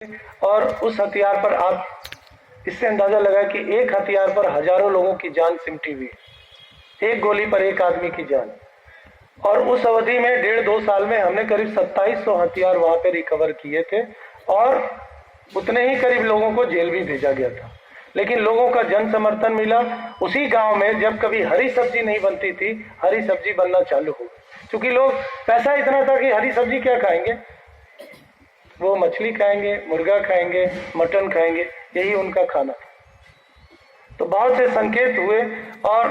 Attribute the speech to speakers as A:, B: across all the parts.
A: और उस हथियार पर आप इससे अंदाजा लगा कि एक हथियार पर हजारों लोगों की जान सिमटी हुई, एक गोली पर एक आदमी की जान। और उस अवधि में 1.5-2 साल में हमने करीब 2700 हथियार वहां पे रिकवर किए थे और उतने ही करीब लोगों को जेल भी भेजा गया था। लेकिन लोगों का जन समर्थन मिला। उसी गांव में जब कभी हरी सब्जी नहीं बनती थी, हरी सब्जी बनना चालू हो गई, क्योंकि लोग पैसा इतना था कि हरी सब्जी क्या खाएंगे, वो मछली खाएंगे, मुर्गा खाएंगे, मटन खाएंगे, यही उनका खाना था। तो बहुत से संकेत हुए और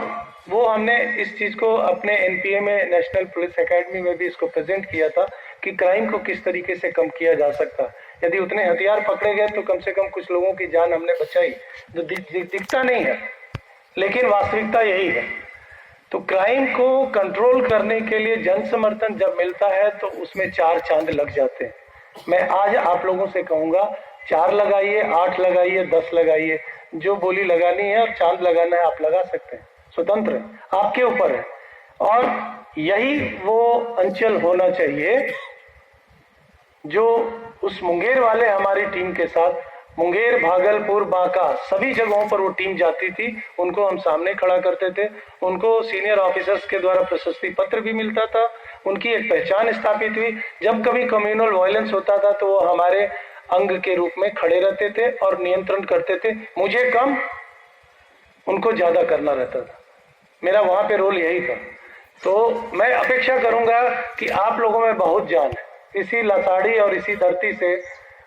A: वो हमने इस चीज को अपने एनपीए में, नेशनल पुलिस एकेडमी में भी इसको प्रेजेंट किया था कि क्राइम को किस तरीके से कम किया जा सकता है। यदि उतने हथियार पकड़े गए तो कम से कम कुछ लोगों की जान हमने बचाई, जो दिखता नहीं है, लेकिन वास्तविकता यही है। तो क्राइम को कंट्रोल करने के लिए जन समर्थन जब मिलता है तो उसमें 4 चांद लग जाते हैं। मैं आज आप लोगों से कहूंगा 4 लगाइए, 8 लगाइए, 10 लगाइए, जो बोली लगानी है और चांद लगाना है आप लगा सकते हैं, स्वतंत्र है, आपके ऊपर है। और यही वो अंचल होना चाहिए जो उस मुंगेर वाले हमारी टीम के साथ, मुंगेर, भागलपुर, बांका, सभी जगहों पर वो टीम जाती थी, उनको हम सामने खड़ा करते थे, उनको सीनियर ऑफिसर्स के द्वारा प्रशस्ति पत्र भी मिलता था, उनकी एक पहचान स्थापित हुई। जब कभी कम्युनल वायलेंस होता था तो वो हमारे अंग के रूप में खड़े रहते थे और नियंत्रण करते थे। मुझे कम, उनको ज्यादा करना रहता था, मेरा वहां पे रोल यही था। तो मैं अपेक्षा करूंगा कि आप लोगों में बहुत जान है। इसी लसाड़ी और इसी धरती से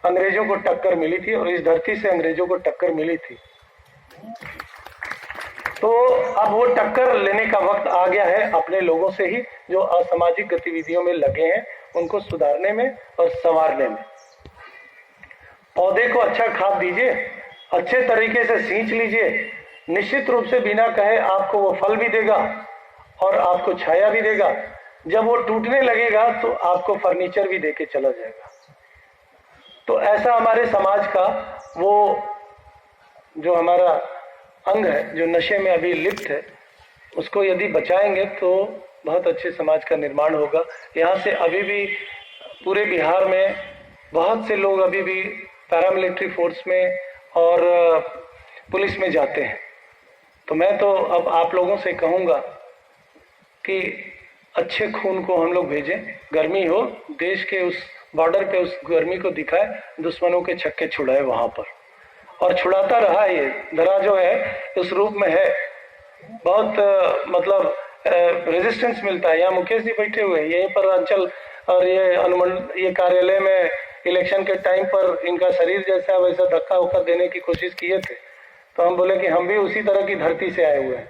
A: अंग्रेजों को टक्कर मिली थी और इस धरती से अंग्रेजों को टक्कर मिली थी। तो अब वो टक्कर लेने का वक्त आ गया है अपने लोगों से ही, जो असामाजिक गतिविधियों में लगे हैं, उनको सुधारने में और संवारने में। पौधे को अच्छा खाद दीजिए, अच्छे तरीके से सींच लीजिए, निश्चित रूप से बिना कहे आपको वो फल भी देगा और आपको छाया भी देगा। जब वो टूटने लगेगा तो आपको फर्नीचर भी देके चला जाएगा। तो ऐसा हमारे समाज का वो जो हमारा अंग है, जो नशे में अभी लिप्त है, उसको यदि बचाएंगे तो बहुत अच्छे समाज का निर्माण होगा। यहाँ से अभी भी पूरे बिहार में बहुत से लोग अभी भी पैरामिलिट्री फोर्स में और पुलिस में जाते हैं। तो मैं तो अब आप लोगों से कहूँगा कि अच्छे खून को हम लोग भेजें, गर्मी हो, देश के उस बॉर्डर पे उस गर्मी को दिखाए, दुश्मनों के छक्के छुड़ाए वहां पर, और छुड़ाता रहा। ये धरा जो है उस रूप में है, बहुत मतलब रेजिस्टेंस मिलता है। यहाँ मुकेश जी बैठे हुए हैं यहीं पर अंचल, और ये कार्यालय में इलेक्शन के टाइम पर इनका शरीर जैसा वैसा धक्का उक्का देने की कोशिश किए थे, तो हम बोले कि हम भी उसी तरह की धरती से आए हुए हैं,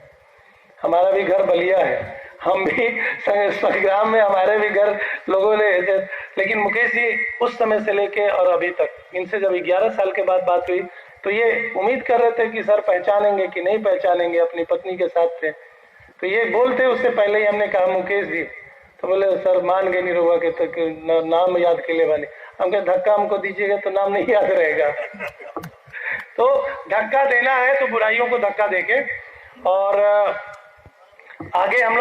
A: हमारा भी घर बलिया है, हम भी संग्राम में हमारे भी घर लोगों ने। लेकिन मुकेश जी उस समय से लेके और अभी तक, इनसे जब 11 साल के बाद बात हुई तो ये उम्मीद कर रहे थे कि सर पहचानेंगे कि नहीं पहचानेंगे, अपनी पत्नी के साथ थे। तो ये बोलते उससे पहले ही हमने कहा मुकेश जी, तो बोले सर मान गए नहीं रोगा के तक नाम याद के लिए वाले। हम कहे धक्का हमको दीजिएगा तो नाम नहीं याद रहेगा। तो धक्का देना है तो बुराइयों को धक्का देके और आगे हम लोग